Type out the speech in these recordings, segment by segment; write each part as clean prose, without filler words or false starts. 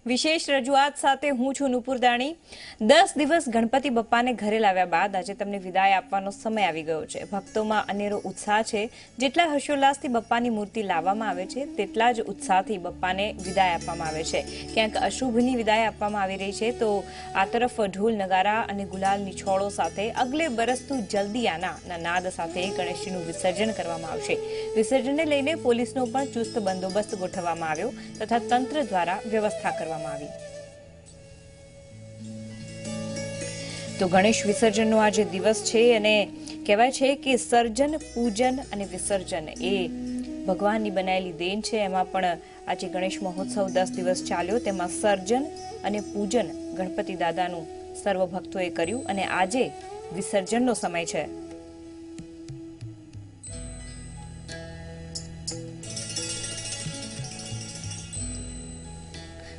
વિશેષ રજૂઆત સાથે હું છું નુપુર દાણી। 10 દિવસ ગણપતિ બપ્પાને ઘરે લાવ્યા બાદ આજે તેમને વિદાય આપવાનો સમય આવી ગયો છે। ભક્તોમાં અનેરો ઉત્સાહ છે। જેટલા હર્ષોલ્લાસથી બપ્પાની મૂર્તિ લાવવામાં આવે છે તેટલા જ ઉત્સાહથી બપ્પાને વિદાય આપવામાં આવે છે। ક્યાંક અશુભની વિદાય આપવામાં આવી રહી છે તો આ તરફ ઢોલ નગારા અને ગુલાલની છોડો સાથે અગલે બરસ તું જલ્દી આના નાદ સાથે ગણેશજીનું વિસર્જન કરવામાં આવશે। વિસર્જનને લઈને પોલીસનો પણ ચુસ્ત બંદોબસ્ત ગોઠવવામાં આવ્યો તથા તંત્ર દ્વારા વ્યવસ્થા કરવામાં આવી। તો ગણેશ વિસર્જનનો આજે દિવસ છે અને કહેવાય છે કે સર્જન પૂજન અને વિસર્જન એ ભગવાનની બનાયેલી દેન છે। એમાં પણ આજે ગણેશ મહોત્સવ 10 દિવસ ચાલ્યો, તેમાં સર્જન અને પૂજન ગણપતિ દાદાનું સર્વ ભક્તોએ કર્યું અને આજે વિસર્જનનો સમય છે।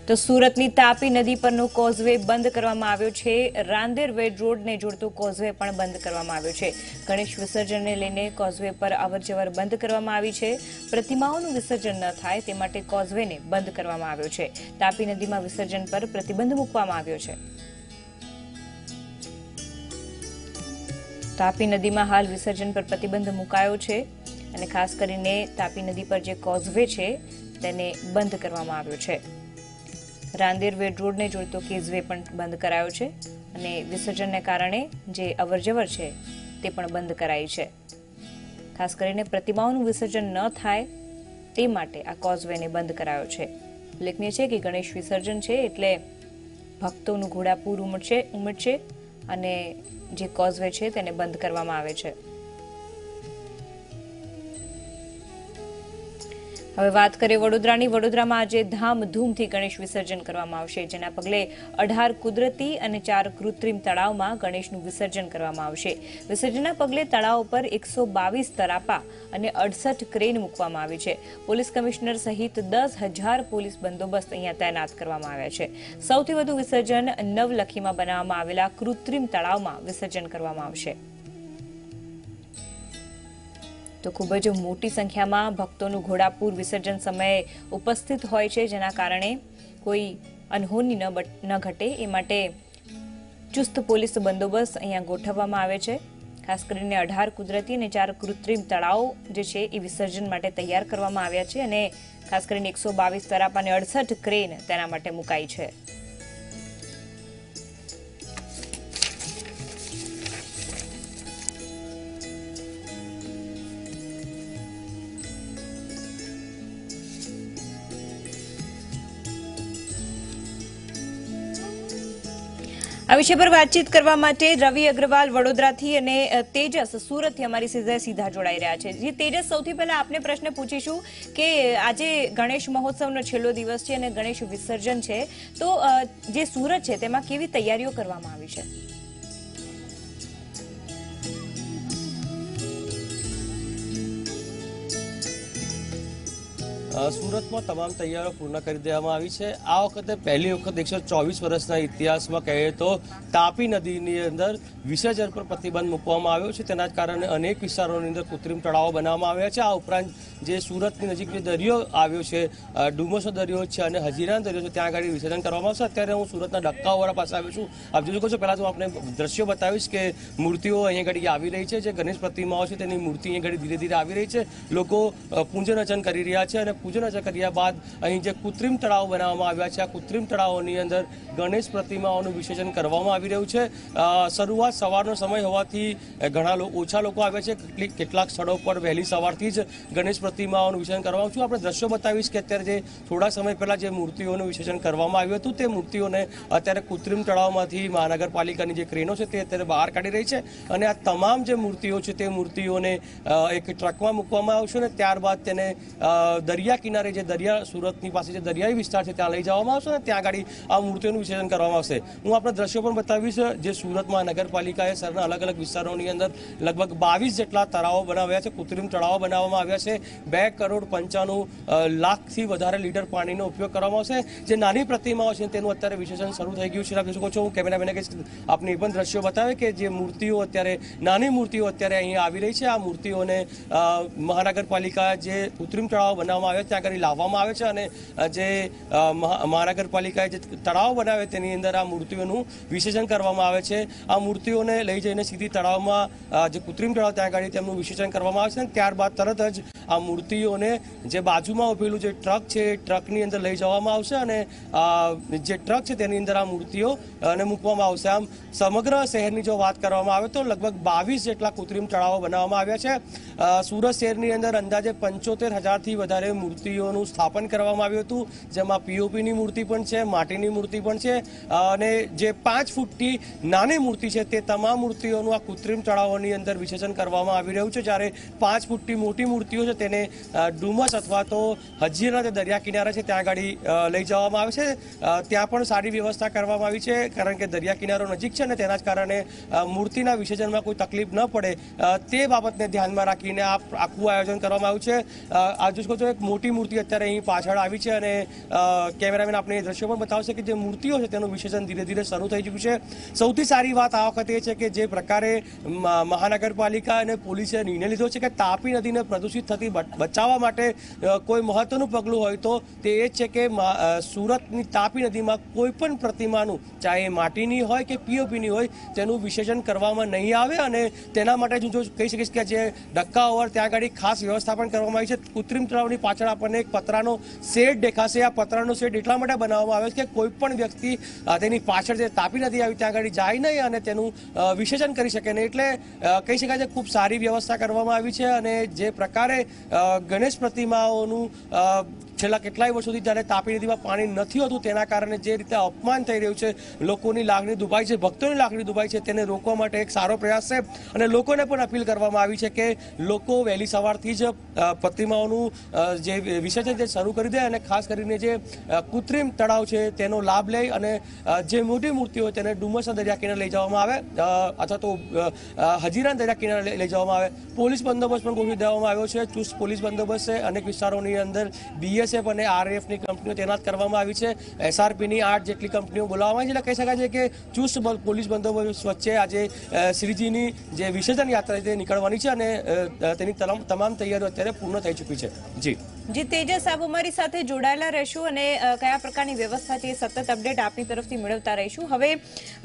તો સુરતની તાપી નદી પરનો કોઝવે બંધ કરવામાં આવ્યો છે। રાંદેર વેડ રોડને જોડતો કોઝવે પણ બંધ કરવામાં આવ્યો છે। ગણેશ વિસર્જનને લઈને કોઝવે પર અવરજવર બંધ કરવામાં આવી છે। પ્રતિમાઓનું વિસર્જન ન થાય તે માટે કોઝવેને બંધ કરવામાં આવ્યો છે। તાપી નદીમાં વિસર્જન પર પ્રતિબંધ મૂકવામાં આવ્યો છે। તાપી નદીમાં હાલ વિસર્જન પર પ્રતિબંધ મુકાયો છે અને ખાસ કરીને તાપી નદી પર જે કોઝવે છે તેને બંધ કરવામાં આવ્યો છે। રાંદેર વેડ રોડને જોડતો કેઝવે પણ બંધ કરાયો છે અને વિસર્જનને કારણે જે અવરજવર છે તે પણ બંધ કરાઈ છે। ખાસ કરીને પ્રતિમાઓનું વિસર્જન ન થાય તે માટે આ કોઝવેને બંધ કરાયો છે। ઉલ્લેખનીય છે કે ગણેશ વિસર્જન છે એટલે ભક્તોનું ઘોડાપૂર ઉમટશે અને જે કોઝવે છે તેને બંધ કરવામાં આવે છે। હવે વાત કરીએ વડોદરાની। વડોદરામાં આજે ધામધૂમથી ગણેશ વિસર્જન કરવામાં આવશે, જેના પગલે 18 કુદરતી અને 4 કૃત્રિમ તળાવમાં ગણેશનું વિસર્જન કરવામાં આવશે। વિસર્જનના પગલે તળાવ પર 122 તરાપા અને 68 ક્રેન મૂકવામાં આવી છે। પોલીસ કમિશનર સહિત 10,000 પોલીસ બંદોબસ્ત અહીંયા તૈનાત કરવામાં આવ્યા છે। સૌથી વધુ વિસર્જન નવલખીમાં બનાવવામાં આવેલા કૃત્રિમ તળાવમાં વિસર્જન કરવામાં આવશે। તો ખૂબ જ મોટી સંખ્યામાં ભક્તોનું ઘોડાપૂર વિસર્જન સમયે ઉપસ્થિત હોય છે, જેના કારણે કોઈ અનહોની ન ઘટે એ માટે ચુસ્ત પોલીસ બંદોબસ્ત અહીંયા ગોઠવવામાં આવે છે। ખાસ કરીને 18 કુદરતી અને 4 કૃત્રિમ તળાવ જે છે એ વિસર્જન માટે તૈયાર કરવામાં આવ્યા છે અને ખાસ કરીને 122 તરાપ અને 68 ક્રેન તેના માટે મુકાઈ છે। આ વિષય પર વાતચીત કરવા માટે રવિ અગ્રવાલ વડોદરાથી અને તેજસ સુરતથી અમારી સીધા જોડાઈ રહ્યા છે। જે તેજસ, સૌથી પહેલા આપને પ્રશ્ન પૂછીશું કે આજે ગણેશ મહોત્સવનો છેલ્લો દિવસ છે અને ગણેશ વિસર્જન છે, તો જે સુરત છે તેમાં કેવી તૈયારીઓ કરવામાં આવી છે? સુરતમાં તમામ તૈયારીઓ પૂર્ણ કરી દેવામાં આવી છે। આ વખતે પહેલી વખત 124 વર્ષના ઇતિહાસમાં કહીએ તો તાપી નદીની અંદર વિસર્જન પર પ્રતિબંધ મૂકવામાં આવ્યો છે। તેના જ કારણે અનેક વિસ્તારોની અંદર કૃત્રિમ તળાવો બનાવવામાં આવ્યા છે। આ ઉપરાંત જે સુરતની નજીક જે દરિયો આવ્યો છે, ડુમસો દરિયો છે અને હજીરાનો દરિયો છે, ત્યાં આગળ વિસર્જન કરવામાં આવશે। અત્યારે હું સુરતના ડક્કાવાળા પાસે આવ્યો છું। આપ જોઈ શકો છો, પહેલાં તો આપણે દ્રશ્યો બતાવીશ કે મૂર્તિઓ અહીંયા ઘડી આવી રહી છે। જે ગણેશ પ્રતિમાઓ છે તેની મૂર્તિ અહીંયા ઘડી ધીરે ધીરે આવી રહી છે। લોકો પૂજન અર્ચન કરી રહ્યા છે અને પૂજન અર્ચન કર્યા બાદ અહીં જે કૃત્રિમ તળાવ બનાવવામાં આવ્યા છે, આ કૃત્રિમ તળાવોની અંદર ગણેશ પ્રતિમાઓનું વિસર્જન કરવામાં આવી રહ્યું છે। શરૂઆત સવારનો સમય હોવાથી ઘણા ઓછા લોકો આવ્યા છે। કેટલાક સ્થળો પર વહેલી સવારથી જ ગણેશ પ્રતિમાઓનું વિસર્જન કરવામાં આવ્યું। આપણે દ્રશ્યો બતાવીશ કે અત્યારે જે થોડા સમય પહેલા જે મૂર્તિઓનું વિસર્જન કરવામાં આવ્યું હતું તે મૂર્તિઓને અત્યારે કૃત્રિમ તળાવમાંથી મહાનગરપાલિકાની જે ક્રેનો છે તે અત્યારે બહાર કાઢી રહી છે અને આ તમામ જે મૂર્તિઓ છે તે મૂર્તિઓને એક ટ્રકમાં મૂકવામાં આવશે અને ત્યારબાદ તેને દરિયા કિનારે જે દરિયા સુરતની પાસે જે દરિયાઈ વિસ્તાર છે ત્યાં લઈ જવામાં આવશે અને ત્યાં આગળ આ મૂર્તિઓનું વિસર્જન કરવામાં આવશે। હું આપણે દ્રશ્યો પણ બતાવીશ। જે સુરતમાં નગરપાલિકાએ શહેરના અલગ અલગ વિસ્તારોની અંદર લગભગ 22 જેટલા તળાવો બનાવ્યા છે, કૃત્રિમ તળાવો બનાવવામાં આવ્યા છે। 2 કરોડ 95 લાખથી વધારે લીટર પાણીનો ઉપયોગ કરવામાં આવશે. જે નાની પ્રતિમાઓ છે તેનું અત્યારે વિશેષણ શરૂ થઈ ગયું છે. આપ જોઈ શકો છો, હું કેમેરામેને કહીશ આપને એ પણ દ્રશ્યો બતાવે કે જે મૂર્તિઓ અત્યારે નાની મૂર્તિઓ અત્યારે અહીં આવી રહી છે. આ મૂર્તિઓને મહાનગરપાલિકા જે કૃત્રિમ તળાવ બનાવવામાં આવે ત્યાં આગળ લાવવામાં આવે છે અને જે મહાનગરપાલિકાએ જે તળાવ બનાવે તેની અંદર આ મૂર્તિઓનું વિસર્જન કરવામાં આવે છે. આ મૂર્તિઓને લઈ જઈને સીધી તળાવમાં જે કૃત્રિમ તળાવ ત્યાં આગળ તેમનું વિસર્જન કરવામાં આવે છે. ત્યારબાદ તરત જ આ મૂર્તિઓને જે બાજુમાં ઉભેલું જે ટ્રક છે એ ટ્રકની અંદર લઈ જવામાં આવશે અને જે ટ્રક છે તેની અંદર આ મૂર્તિઓ અને મૂકવામાં આવશે. આમ સમગ્ર શહેરની જો વાત કરવામાં આવે તો લગભગ 22 જેટલા કૃત્રિમ તળાવો બનાવવામાં આવ્યા છે. સુરત શહેરની અંદર અંદાજે 75,000થી વધારે મૂર્તિઓનું સ્થાપન કરવામાં આવ્યું હતું, જેમાં પીઓપીની મૂર્તિ પણ છે, માટીની મૂર્તિ પણ છે અને જે 5 ફૂટથી નાની મૂર્તિ છે તે તમામ મૂર્તિઓનું આ કૃત્રિમ તળાવોની અંદર વિસર્જન કરવામાં આવી રહ્યું છે. જ્યારે 5 ફૂટથી મોટી મૂર્તિઓ છે તેને ડુમસ અથવા તો હજીરના જે દરિયા કિનારા છે ત્યાં આગળ લઈ જવામાં આવે છે. ત્યાં પણ સારી વ્યવસ્થા કરવામાં આવી છે, કારણ કે દરિયા કિનારો નજીક છે અને તેના જ કારણે મૂર્તિના વિસર્જનમાં કોઈ તકલીફ ન પડે તે બાબતને ધ્યાનમાં રાખીને આ આખું આયોજન કરવામાં આવ્યું છે. આ જોઈ શકો છો, એક મોટી મૂર્તિ અત્યારે અહીં પાછળ આવી છે અને કેમેરામેન આપણે એ દ્રશ્યો પણ બતાવશે કે જે મૂર્તિઓ છે તેનું વિસર્જન ધીરે ધીરે શરૂ થઈ ચૂક્યું છે. સૌથી સારી વાત આ વખતે એ છે કે જે પ્રકારે મહાનગરપાલિકા અને પોલીસે નિર્ણય લીધો છે કે તાપી નદીને પ્રદૂષિત થતી બચાવવા માટે કોઈ મહત્વનું પગલું હોય તો તે એ જ છે કે સુરતની તાપી નદીમાં કોઈ પણ પ્રતિમાનું, ચાહે માટીની હોય કે પીઓપીની હોય, તેનું વિસર્જન કરવામાં નહીં આવે અને તેના માટે હું જો કહી શકીશ કે જે ડક્કા ઓવર ત્યાં આગળ ખાસ વ્યવસ્થા પણ કરવામાં આવી છે. કૃત્રિમ તળાવની પાછળ આપણને એક પતરાનો શેડ દેખાશે. આ પતરાનો શેડ એટલા માટે બનાવવામાં આવે છે કે કોઈ પણ વ્યક્તિ તેની પાછળ જે તાપી નદી આવી ત્યાં આગળ જાય નહીં અને તેનું વિસર્જન કરી શકે નહીં. એટલે કહી શકાય છે ખૂબ સારી વ્યવસ્થા કરવામાં આવી છે અને જે પ્રકારે ગણેશ પ્રતિમાઓનું છેલ્લા કેટલાય વર્ષોથી જ્યારે તાપી નદીમાં પાણી નથી હોતું તેના કારણે જે રીતે અપમાન થઈ રહ્યું છે, લોકોની લાગણી દુભાઈ છે, ભક્તોની લાગણી દુભાઈ છે, તેને રોકવા માટે એક સારો પ્રયાસ છે અને લોકોને પણ અપીલ કરવામાં આવી છે કે લોકો વહેલી સવારથી જ પ્રતિમાઓનું જે વિસર્જન જે શરૂ કરી દે અને ખાસ કરીને જે કૃત્રિમ તળાવ છે તેનો લાભ લે અને જે મોટી મૂર્તિઓ હોય તેને ડુમસના દરિયા કિનારે લઈ જવામાં આવે અથવા તો હજીરાના દરિયા કિનારે લઈ જવામાં આવે. પોલીસ બંદોબસ્ત પણ ગોઠવી દેવામાં આવ્યો છે. ચુસ્ત પોલીસ બંદોબસ્ત છે. અનેક વિસ્તારોની અંદર BSF અને RAFની કંપનીઓ તૈનાત કરવામાં આવી છે. SRPની 8 જેટલી કંપનીઓ બોલાવવામાં આવી છે. એટલે કહી શકાય છે કે ચુસ્ત પોલીસ બંદોબસ્ત વચ્ચે આજે શ્રીજીની જે વિસર્જન યાત્રા છે નીકળવાની છે અને તેની તમામ તૈયારીઓ અત્યારે પૂર્ણ થઈ ચૂકી છે. જી તેજસ, આપ અમારી સાથે જોડાયેલા રહેશું અને કયા પ્રકારની વ્યવસ્થા છે સતત અપડેટ આપની તરફથી મેળવતા રહીશું. હવે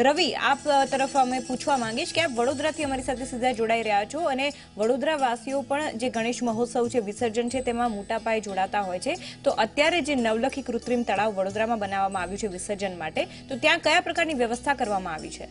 રવિ, આપ તરફ અમે પૂછવા માંગીશ કે આપ વડોદરાથી અમારી સાથે સીધા જોડાઈ રહ્યા છો અને વડોદરા વાસીઓ પણ જે ગણેશ મહોત્સવ છે, વિસર્જન છે, તેમાં મોટા પાયે જોડાતા હોય છે. તો અત્યારે જે નવલખી કૃત્રિમ તળાવ વડોદરામાં બનાવવામાં આવ્યું છે વિસર્જન માટે, તો ત્યાં કયા પ્રકારની વ્યવસ્થા કરવામાં આવી છે?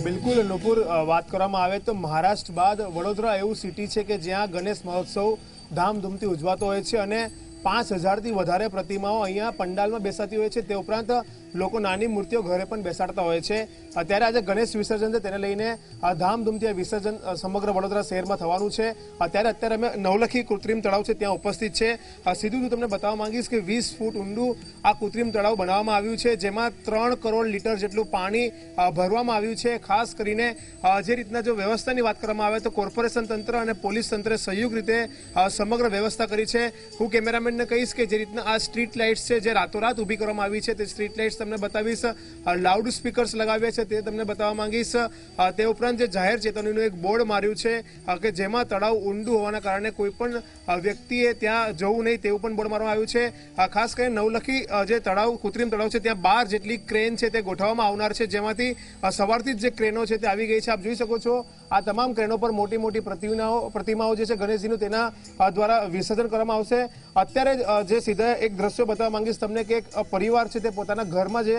બિલકુલ નુપુર, વાત કરવામાં આવે તો મહારાષ્ટ્ર બાદ વડોદરા એવું સિટી છે કે જ્યાં ગણેશ મહોત્સવ ધામધૂમથી ઉજવાતો હોય છે અને 5000થી વધારે પ્રતિમાઓ અહીંયા પંડાલમાં બેસાતી હોય છે. તે ઉપરાંત લોકો નાની મૂર્તિઓ ઘરે પણ બેસાડતા હોય છે. અત્યારે આજે ગણેશ વિસર્જન છે, તેને લઈને ધામધૂમથી વિસર્જન સમગ્ર વડોદરા શહેરમાં થવાનું છે. અત્યારે અમે નવલખી કૃત્રિમ તળાવ છે ત્યાં ઉપસ્થિત છે. સીધું હું તમને બતાવવા માંગીશ કે 20 ફૂટ ઊંડું આ કૃત્રિમ તળાવ બનાવવામાં આવ્યું છે, જેમાં 3 કરોડ લીટર જેટલું પાણી ભરવામાં આવ્યું છે. ખાસ કરીને જે રીતના જો વ્યવસ્થાની વાત કરવામાં આવે તો કોર્પોરેશન તંત્ર અને પોલીસ તંત્રે સંયુક્ત રીતે સમગ્ર વ્યવસ્થા કરી છે. હું કેમેરામેનને કહીશ કે જે રીતના આ સ્ટ્રીટ લાઇટ્સ છે જે રાતોરાત ઊભી કરવામાં આવી છે તે સ્ટ્રીટ લાઇટ્સ તમને બતાવીશ. લાઉડ સ્પીકર્સ લગાવ્યા છે તે તમને બતાવવા માંગીશ. તે ઉપરાંત જે જાહેર ચેતવણીનું એક બોર્ડ માર્યું છે કે જેમાં તળાવ ઊંડું હોવાના કારણે કોઈ પણ વ્યક્તિએ ત્યાં જવું નહીં તેવું પણ બોર્ડ મારવામાં આવ્યું છે. ખાસ કરીને નવલખી જે તળાવ કૃત્રિમ તળાવ છે ત્યાં 12 જેટલી ક્રેન છે તે ગોઠવવામાં આવનાર છે, જેમાંથી સવારથી જ જે ક્રેનો છે તે આવી ગઈ છે. આપ જોઈ શકો છો આ તમામ ક્રેનો પર મોટી મોટી પ્રતિમાઓ જે છે ગણેશજીનું તેના દ્વારા વિસર્જન કરવામાં આવશે. અત્યારે જે સીધા એક દ્રશ્યો બતાવવા માંગીશ તમને કે એક પરિવાર છે તે પોતાના ઘરમાં જે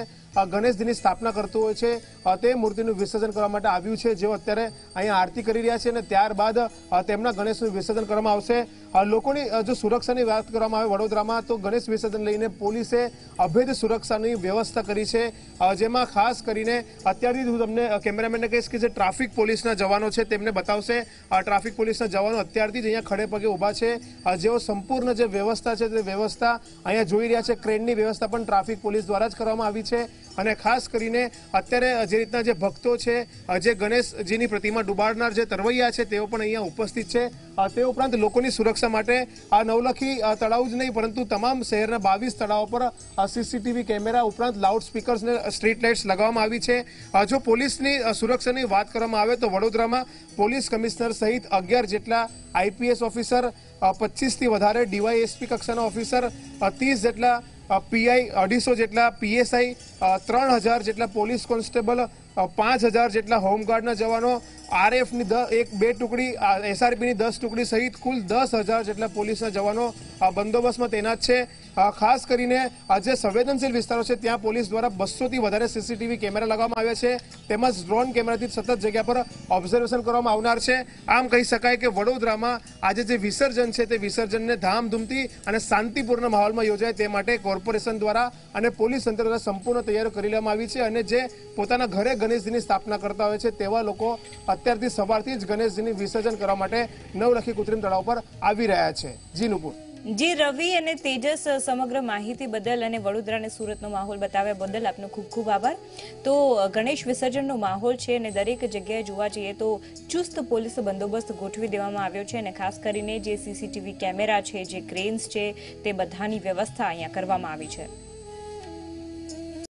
ગણેશજીની સ્થાપના કરતું હોય છે તે મૂર્તિનું વિસર્જન કરવા માટે આવ્યું છે, જેઓ અત્યારે અહીંયા આરતી કરી રહ્યા છે અને ત્યારબાદ તેમના ગણેશનું વિસર્જન કરવામાં આવશે. લોકોની જો સુરક્ષાની વાત કરવામાં આવે વડોદરામાં તો ગણેશ વિસર્જન લઈને પોલીસે અભેદ સુરક્ષાની વ્યવસ્થા કરી છે, જેમાં ખાસ કરીને અત્યારથી હું તમને કેમેરામેનને કહીશ કે જે ટ્રાફિક પોલીસના જવાનો છે તેમને બતાવશે. ટ્રાફિક પોલીસના જવાનો અત્યારથી જ અહીંયા ખડે પગે ઊભા છે, જેઓ સંપૂર્ણ જે વ્યવસ્થા છે તે વ્યવસ્થા અહીંયા જોઈ રહ્યા છે. ક્રેનની વ્યવસ્થા પણ ટ્રાફિક પોલીસ દ્વારા જ કરવામાં આવી છે. અને ખાસ કરીને અત્યારે જે રીતના જે ભક્તો છે, જે ગણેશજીની પ્રતિમા ડુબાડનાર જે તરવૈયા છે તેઓ પણ અહીંયા ઉપસ્થિત છે. તે ઉપરાંત લોકોની સુરક્ષા માટે આ નવલખી તળાવ જ નહીં પરંતુ તમામ શહેરના 22 તળાવો પર સીસીટીવી કેમેરા ઉપરાંત લાઉડ સ્પીકર્સ ને સ્ટ્રીટ લાઇટ્સ લગાવવામાં આવી છે. જો પોલીસની સુરક્ષાની વાત કરવામાં આવે તો વડોદરામાં પોલીસ કમિશનર સહિત 11 જેટલા આઈપીએસ ઓફિસર, 25 થી વધારે ડીવાયએસપી કક્ષાના ઓફિસર, 30 જેટલા પીઆઈ, 250 જેટલા પીએસઆઈ, 3000 જેટલા પોલીસ કોન્સ્ટેબલ, 5000 જેટલા હોમગાર્ડના જવાનો, આરએફની 2 ટુકડી, એસઆરપીની 10 ટુકડી સહિત કુલ 10,000 જેટલા પોલીસના જવાનો બંદોબસ્તમાં તૈનાત છે. ખાસ કરીને જે સંવેદનશીલ વિસ્તારો છે ત્યાં પોલીસ દ્વારા 200 થી વધારે સીસીટીવી કેમેરા લગાવવામાં આવ્યા છે, તેમજ ડ્રોન કેમેરાથી સતત જગ્યા પર ઓબ્ઝર્વેશન કરવામાં આવનાર છે. આમ કહી શકાય કે વડોદરામાં આજે જે વિસર્જન છે તે વિસર્જનને ધામધૂમથી અને શાંતિપૂર્ણ માહોલમાં યોજાય તે માટે કોર્પોરેશન દ્વારા અને પોલીસ તંત્ર દ્વારા સંપૂર્ણ તૈયારીઓ કરી લેવામાં આવી છે. અને જે પોતાના ઘરે ગણેશજીની સ્થાપના કરતા હોય છે તેવા લોકો અત્યારથી સવારથી જ ગણેશજીની વિસર્જન કરવા માટે નવલખી કૃત્રિમ તળાવ પર આવી રહ્યા છે. જી નુપુર. જી રવિ અને તેજસ, સમગ્ર માહિતી બદલ અને વડોદરા અને સુરતનો માહોલ બતાવ્યા બદલ આપનો ખૂબ ખૂબ આભાર. તો ગણેશ વિસર્જનનો માહોલ છે અને દરેક જગ્યાએ જોવા જઈએ તો ચુસ્ત પોલીસ બંદોબસ્ત ગોઠવી દેવામાં આવ્યો છે અને ખાસ કરીને જે સીસીટીવી કેમેરા છે, જે ક્રેન્સ છે, તે બધાની વ્યવસ્થા અહીંયા કરવામાં આવી છે.